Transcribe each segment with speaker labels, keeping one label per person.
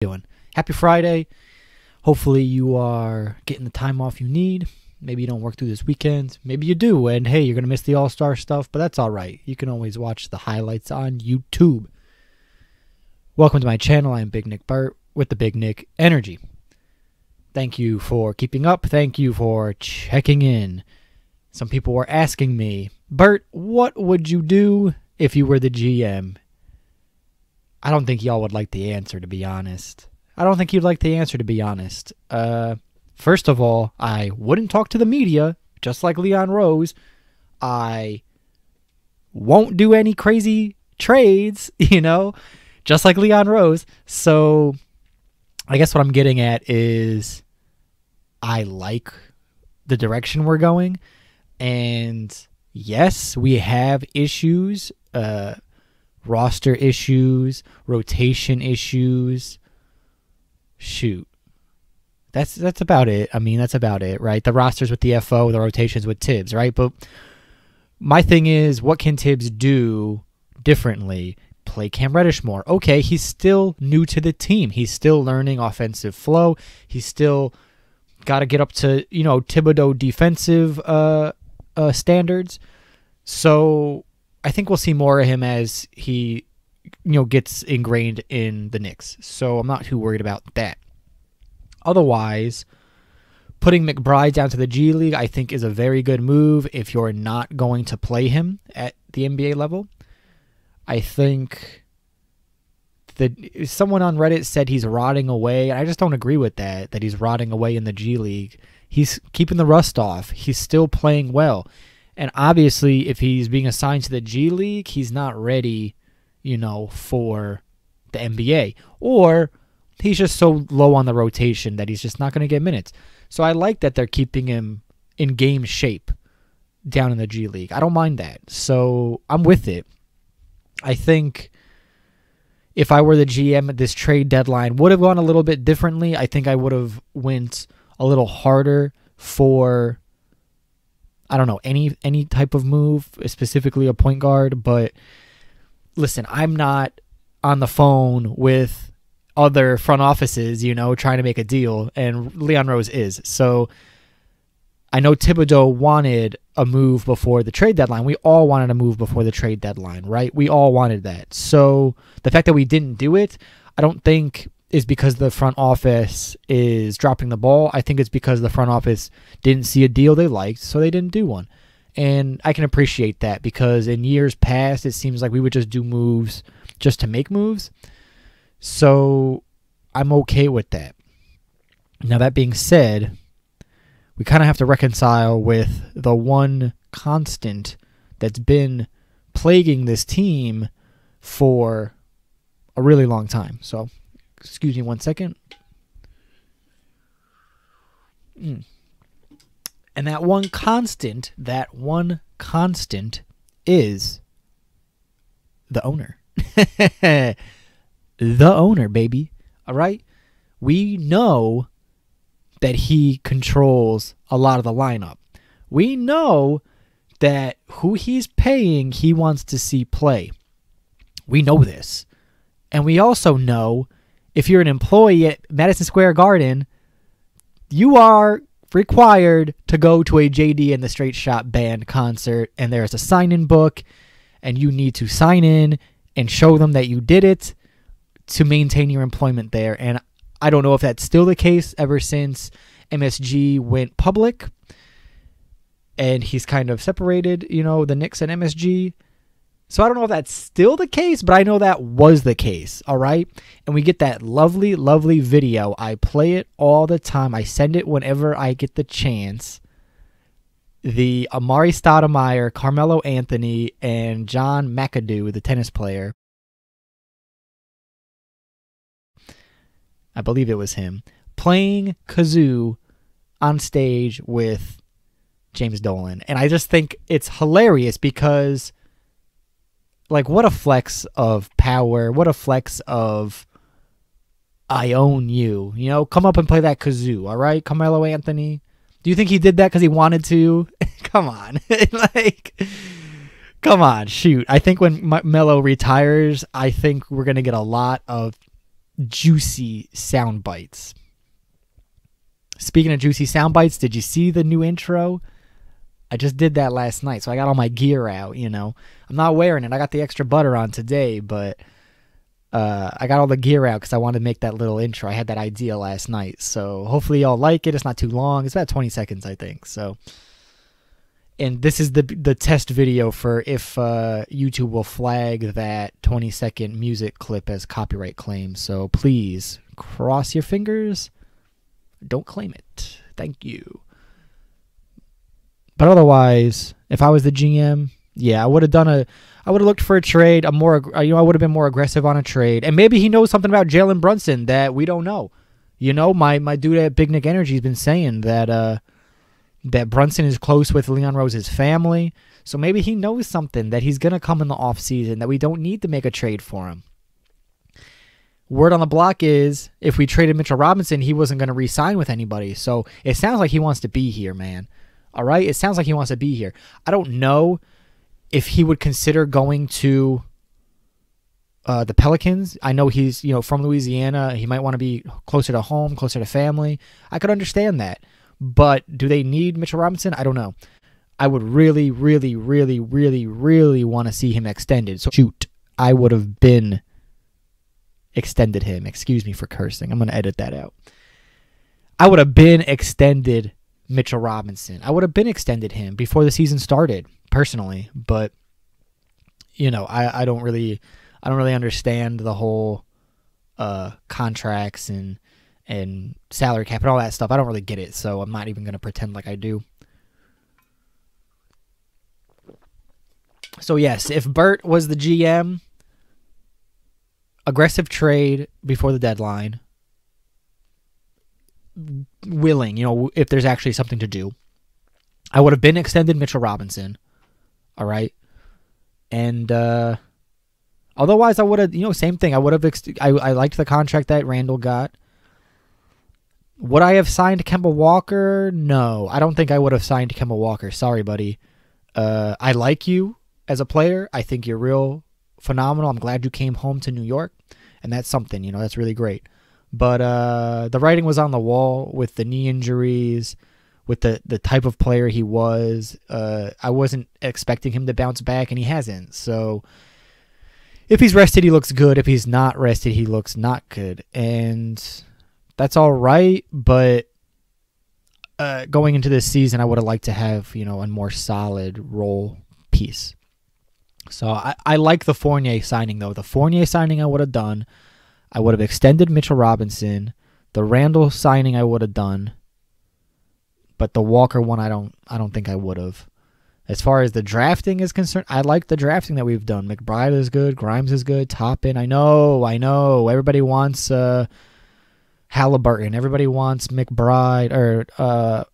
Speaker 1: Doing? Happy Friday. Hopefully you are getting the time off you need. Maybe you don't work through this weekend. Maybe you do, and hey, you're going to miss the All-Star stuff, but that's all right. You can always watch the highlights on YouTube. Welcome to my channel. I'm Big Nick Burt with the Big Nick Energy. Thank you for keeping up. Thank you for checking in. Some people were asking me, Burt, what would you do if you were the GM? I don't think y'all would like the answer, to be honest. I don't think you'd like the answer, to be honest. First of all, I wouldn't talk to the media, just like Leon Rose. I won't do any crazy trades, just like Leon Rose. So I guess what I'm getting at is I like the direction we're going. And yes, we have issues, roster issues, rotation issues. Shoot. That's about it. I mean, that's about it, right? The rosters with the FO, the rotations with Thibs, right? But my thing is, what can Thibs do differently? Play Cam Reddish more. Okay, he's still new to the team. He's still learning offensive flow. He's still got to get up to, Thibodeau defensive standards. So I think we'll see more of him as he, gets ingrained in the Knicks. So I'm not too worried about that. Otherwise, putting McBride down to the G League, I think, is a very good move if you're not going to play him at the NBA level. I think that someone on Reddit said he's rotting away. I just don't agree with that he's rotting away in the G League. He's keeping the rust off. He's still playing well. And obviously, if he's being assigned to the G League, he's not ready, for the NBA. Or he's just so low on the rotation that he's just not going to get minutes. So I like that they're keeping him in game shape down in the G League. I don't mind that. So I'm with it. I think if I were the GM at this trade deadline, would have gone a little bit differently. I think I would have went a little harder for, I don't know, any type of move, specifically a point guard. But listen, I'm not on the phone with other front offices, trying to make a deal, and Leon Rose is. So I know Thibodeau wanted a move before the trade deadline. We all wanted a move before the trade deadline, right? We all wanted that. So the fact that we didn't do it, I don't think is because the front office is dropping the ball. I think it's because the front office didn't see a deal they liked, so they didn't do one. And I can appreciate that, because in years past, it seems like we would just do moves just to make moves. So I'm okay with that. Now, that being said, we kind of have to reconcile with the one constant that's been plaguing this team for a really long time. So, excuse me 1 second. And that one constant is the owner. The owner, baby. All right? We know that he controls a lot of the lineup. We know that who he's paying, he wants to see play. We know this. And we also know if you're an employee at Madison Square Garden, you are required to go to a JD and the Straight Shot Band concert, and there's a sign-in book, and you need to sign in and show them that you did it to maintain your employment there. And I don't know if that's still the case ever since MSG went public and he's kind of separated, the Knicks and MSG. So I don't know if that's still the case, but I know that was the case, all right? And we get that lovely, lovely video. I play it all the time. I send it whenever I get the chance. The Amari Stoudemire, Carmelo Anthony, and John McAdoo, the tennis player, I believe it was him, playing kazoo on stage with James Dolan. And I just think it's hilarious because, what a flex of power. What a flex of, I own you. Come up and play that kazoo, all right, Carmelo Anthony? Do you think he did that because he wanted to? Come on. Come on, shoot. I think when Melo retires, I think we're going to get a lot of juicy sound bites. Speaking of juicy sound bites, did you see the new intro? I just did that last night, so I got all my gear out, you know. I'm not wearing it. I got the extra butter on today, but I got all the gear out because I wanted to make that little intro. I had that idea last night, so hopefully y'all like it. It's not too long. It's about 20 seconds, I think. So, and this is the test video for if YouTube will flag that 20-second music clip as copyright claim. So please cross your fingers. Don't claim it. Thank you. But otherwise, if I was the GM, yeah, I would have looked for a trade. I would have been more aggressive on a trade. And maybe he knows something about Jalen Brunson that we don't know. You know, my dude at Big Nick Energy has been saying that that Brunson is close with Leon Rose's family. So maybe he knows something that he's going to come in the offseason that we don't need to make a trade for him. Word on the block is if we traded Mitchell Robinson, he wasn't going to re-sign with anybody. So it sounds like he wants to be here, man. All right? It sounds like he wants to be here. I don't know if he would consider going to the Pelicans. I know he's, from Louisiana. He might want to be closer to home, closer to family. I could understand that. But do they need Mitchell Robinson? I don't know. I would really, really, really, really, really want to see him extended. So shoot, I would have been extended him. Excuse me for cursing. I'm going to edit that out. I would have been extended Mitchell Robinson. I would have been extended him before the season started, personally. But I don't really understand the whole contracts and salary cap and all that stuff. I don't really get it, so I'm not even going to pretend like I do. So yes, if Burt was the GM, aggressive trade before the deadline, willing, if there's actually something to do, I would have been extended Mitchell Robinson. All right. And otherwise I would have, same thing. I would have, I liked the contract that Randle got. Would I have signed Kemba Walker? No, I don't think I would have signed Kemba Walker. Sorry, buddy. I like you as a player. I think you're real phenomenal. I'm glad you came home to New York, and that's something, that's really great. But the writing was on the wall with the knee injuries, with the type of player he was. I wasn't expecting him to bounce back, and he hasn't. So if he's rested, he looks good. If he's not rested, he looks not good. And that's all right, but going into this season, I would have liked to have, a more solid role piece. So I like the Fournier signing, though. The Fournier signing I would have done. I would have extended Mitchell Robinson. The Randle signing I would have done. But the Walker one, I don't think I would have. As far as the drafting is concerned, I like the drafting that we've done. McBride is good. Grimes is good. Toppin, I know. Everybody wants Halliburton. Everybody wants McBride or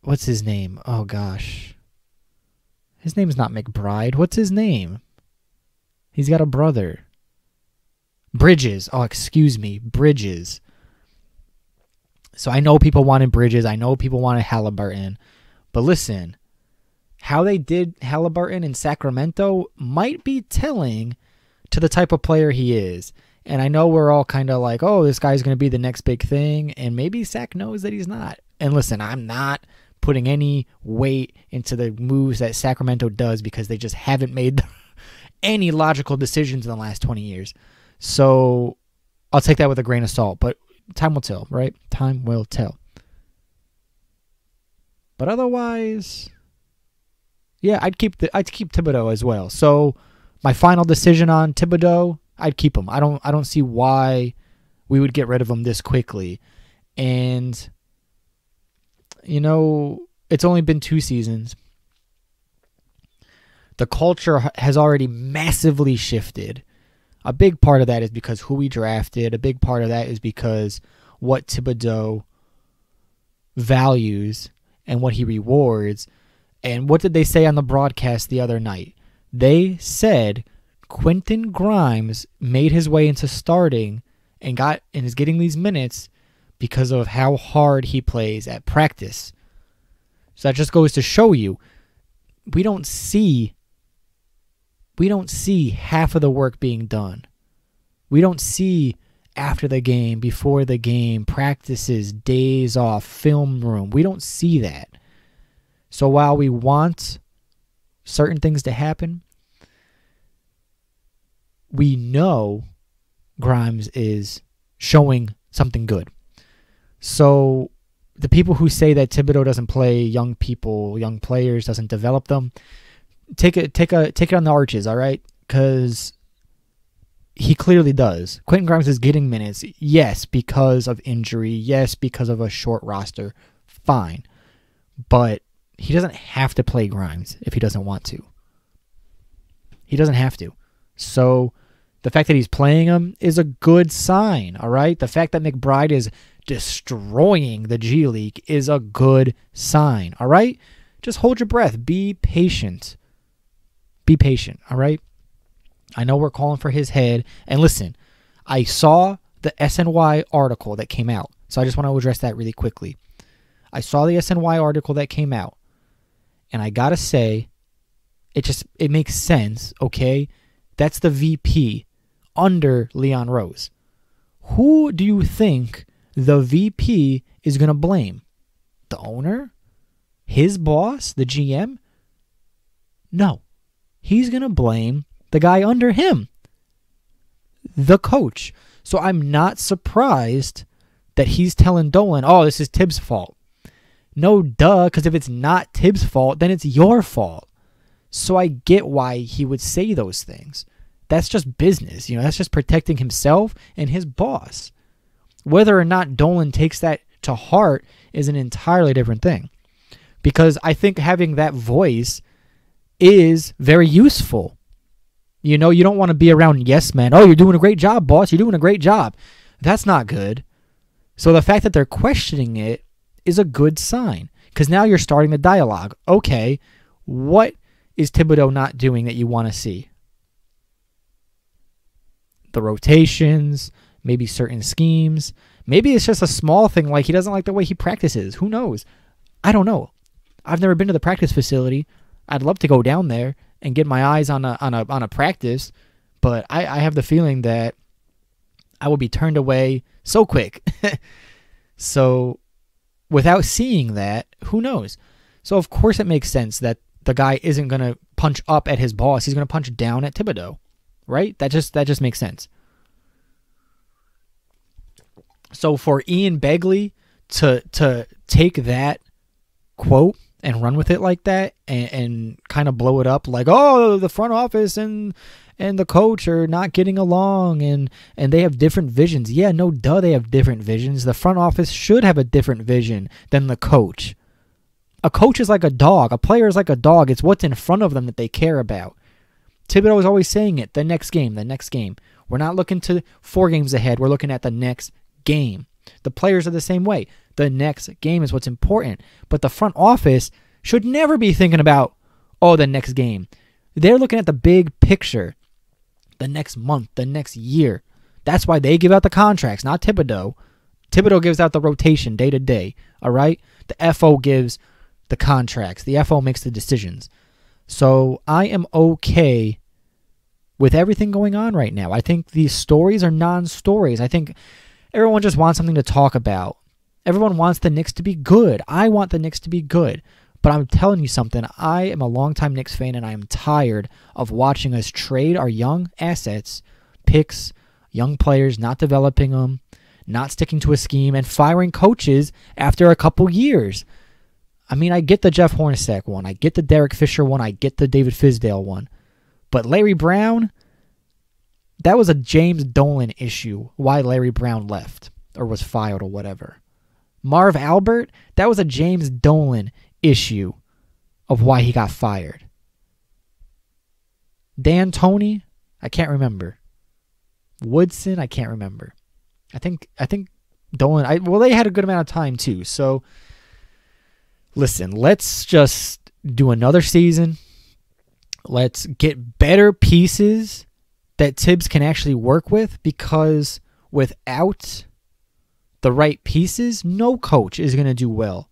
Speaker 1: what's his name? Oh gosh. His name's not McBride. What's his name? He's got a brother. Bridges. Oh, excuse me. Bridges. So I know people wanted Bridges. I know people wanted Halliburton. But listen, how they did Halliburton in Sacramento might be telling to the type of player he is. And I know we're all kind of like, oh, this guy's going to be the next big thing. And maybe Sac knows that he's not. And listen, I'm not putting any weight into the moves that Sacramento does because they just haven't made any logical decisions in the last 20 years. So I'll take that with a grain of salt. But time will tell, right? Time will tell. But otherwise, yeah, I'd keep Thibodeau as well. So my final decision on Thibodeau, I'd keep him. I don't see why we would get rid of him this quickly. And it's only been 2 seasons. The culture has already massively shifted. A big part of that is because who we drafted. A big part of that is because what Thibodeau values and what he rewards. And what did they say on the broadcast the other night? They said Quentin Grimes made his way into starting and is getting these minutes because of how hard he plays at practice. So that just goes to show you we don't see half of the work being done. We don't see after the game, before the game, practices, days off, film room. We don't see that. So while we want certain things to happen, we know Grimes is showing something good. So the people who say that Thibodeau doesn't play young people, young players, doesn't develop them, take it on the arches, all right? Because he clearly does. Quentin Grimes is getting minutes, yes, because of injury, yes, because of a short roster, fine. But he doesn't have to play Grimes if he doesn't want to. He doesn't have to. So the fact that he's playing him is a good sign, all right? The fact that McBride is destroying the G League is a good sign, all right? Just hold your breath. Be patient. Be patient, all right? I know we're calling for his head. And listen, I saw the SNY article that came out, so I just want to address that really quickly. I saw the SNY article that came out, and I got to say, it makes sense, okay? That's the VP under Leon Rose. Who do you think the VP is going to blame? The owner? His boss? The GM? No. He's going to blame the guy under him, the coach. So I'm not surprised that he's telling Dolan, oh, this is Thibs' fault. No, duh, because if it's not Thibs' fault, then it's your fault. So I get why he would say those things. That's just business. That's just protecting himself and his boss. Whether or not Dolan takes that to heart is an entirely different thing. Because I think having that voice is very useful. You don't want to be around yes men. Oh, you're doing a great job, boss. You're doing a great job. That's not good. So the fact that they're questioning it is a good sign. Because now you're starting the dialogue. Okay, what is Thibodeau not doing that you want to see? The rotations, maybe certain schemes. Maybe it's just a small thing like he doesn't like the way he practices. Who knows? I don't know. I've never been to the practice facility. I'd love to go down there and get my eyes on a practice, but I have the feeling that I will be turned away so quick. So without seeing that, who knows? So of course it makes sense that the guy isn't going to punch up at his boss. He's going to punch down at Thibodeau, right? That just makes sense. So for Ian Begley to take that quote and run with it like that and kind of blow it up like, oh, the front office and the coach are not getting along and they have different visions. Yeah, no duh, they have different visions. The front office should have a different vision than the coach. A coach is like a dog. A player is like a dog. It's what's in front of them that they care about. Thibodeau is always saying it, the next game, the next game. We're not looking to 4 games ahead. We're looking at the next game. The players are the same way. The next game is what's important. But the front office should never be thinking about, oh, the next game. They're looking at the big picture. The next month, the next year. That's why they give out the contracts, not Thibodeau. Thibodeau gives out the rotation day to day, all right? The FO gives the contracts. The FO makes the decisions. So I am okay with everything going on right now. I think these stories are non-stories. I think everyone just wants something to talk about. Everyone wants the Knicks to be good. I want the Knicks to be good. But I'm telling you something. I am a longtime Knicks fan, and I am tired of watching us trade our young assets, picks, young players, not developing them, not sticking to a scheme, and firing coaches after a couple years. I mean, I get the Jeff Hornacek one. I get the Derek Fisher one. I get the David Fizdale one. But Larry Brown, that was a James Dolan issue, why Larry Brown left or was fired or whatever. Marv Albert, that was a James Dolan issue of why he got fired. Dantoni, I can't remember. Woodson, I can't remember. I think Dolan, they had a good amount of time too. So listen, let's just do another season. Let's get better pieces that Thibs can actually work with, because without the right pieces, no coach is going to do well.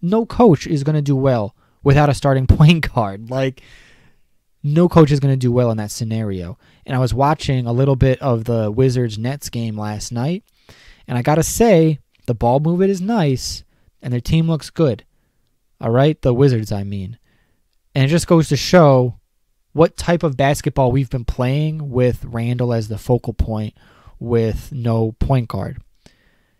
Speaker 1: No coach is going to do well without a starting point guard. Like, No coach is going to do well in that scenario. And I was watching a little bit of the Wizards-Nets game last night, and I got to say, the ball movement is nice, and their team looks good. All right? The Wizards, I mean. And it just goes to show what type of basketball we've been playing with Randle as the focal point with no point guard.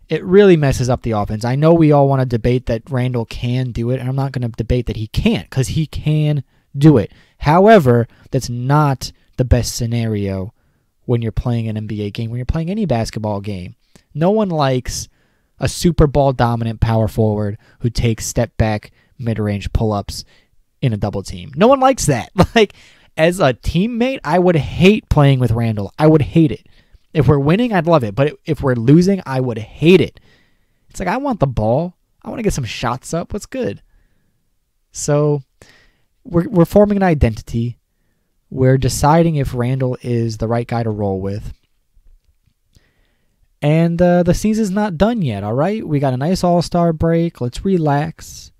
Speaker 1: It really messes up the offense. I know we all want to debate that Randle can do it, and I'm not going to debate that he can't, because he can do it. However, that's not the best scenario when you're playing an NBA game, when you're playing any basketball game. No one likes a super ball dominant power forward who takes step back mid-range pull-ups in a double team. No one likes that. Like, as a teammate, I would hate playing with Randle. I would hate it. If we're winning, I'd love it. But if we're losing, I would hate it. It's like, I want the ball. I want to get some shots up. What's good? So we're forming an identity. We're deciding if Randle is the right guy to roll with. And the season's not done yet, all right? We got a nice all-star break. Let's relax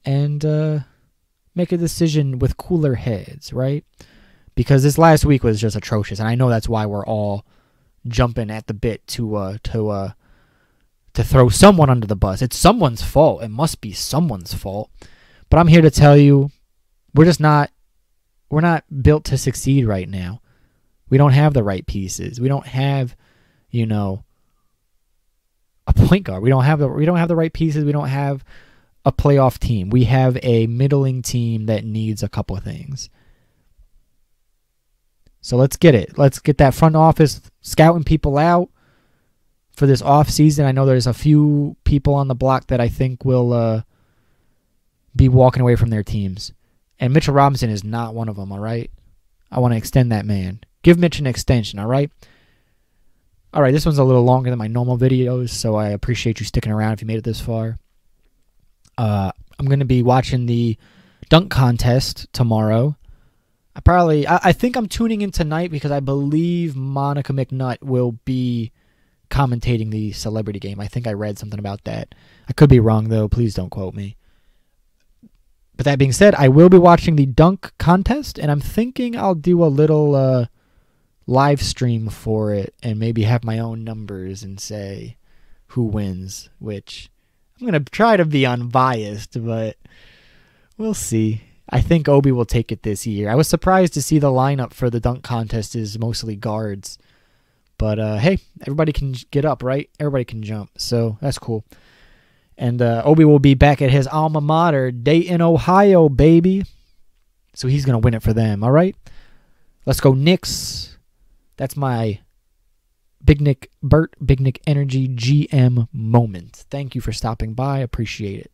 Speaker 1: and make a decision with cooler heads, right? Because this last week was just atrocious, and I know that's why we're all jumping at the bit to throw someone under the bus. It's someone's fault. It must be someone's fault. But I'm here to tell you, we're not built to succeed right now. We don't have the right pieces. We don't have, a point guard. We don't have the right pieces. We don't have a playoff team. We have a middling team that needs a couple of things. So let's get it. Let's get that front office scouting people out for this off season. I know there's a few people on the block that I think will be walking away from their teams. And Mitchell Robinson is not one of them, all right? I want to extend that man. Give Mitch an extension, all right? All right, this one's a little longer than my normal videos, so I appreciate you sticking around if you made it this far. I'm going to be watching the dunk contest tomorrow. I think I'm tuning in tonight because I believe Monica McNutt will be commentating the celebrity game. I think I read something about that. I could be wrong, though. Please don't quote me. But that being said, I will be watching the dunk contest, and I'm thinking I'll do a little live stream for it and maybe have my own numbers and say who wins, which I'm going to try to be unbiased, but we'll see. I think Obi will take it this year. I was surprised to see the lineup for the dunk contest is mostly guards. But, hey, everybody can get up, right? Everybody can jump, so that's cool. And Obi will be back at his alma mater, Dayton, Ohio, baby. So he's going to win it for them, all right? Let's go Knicks. That's my Burt, Big Nick Energy GM moment. Thank you for stopping by. Appreciate it.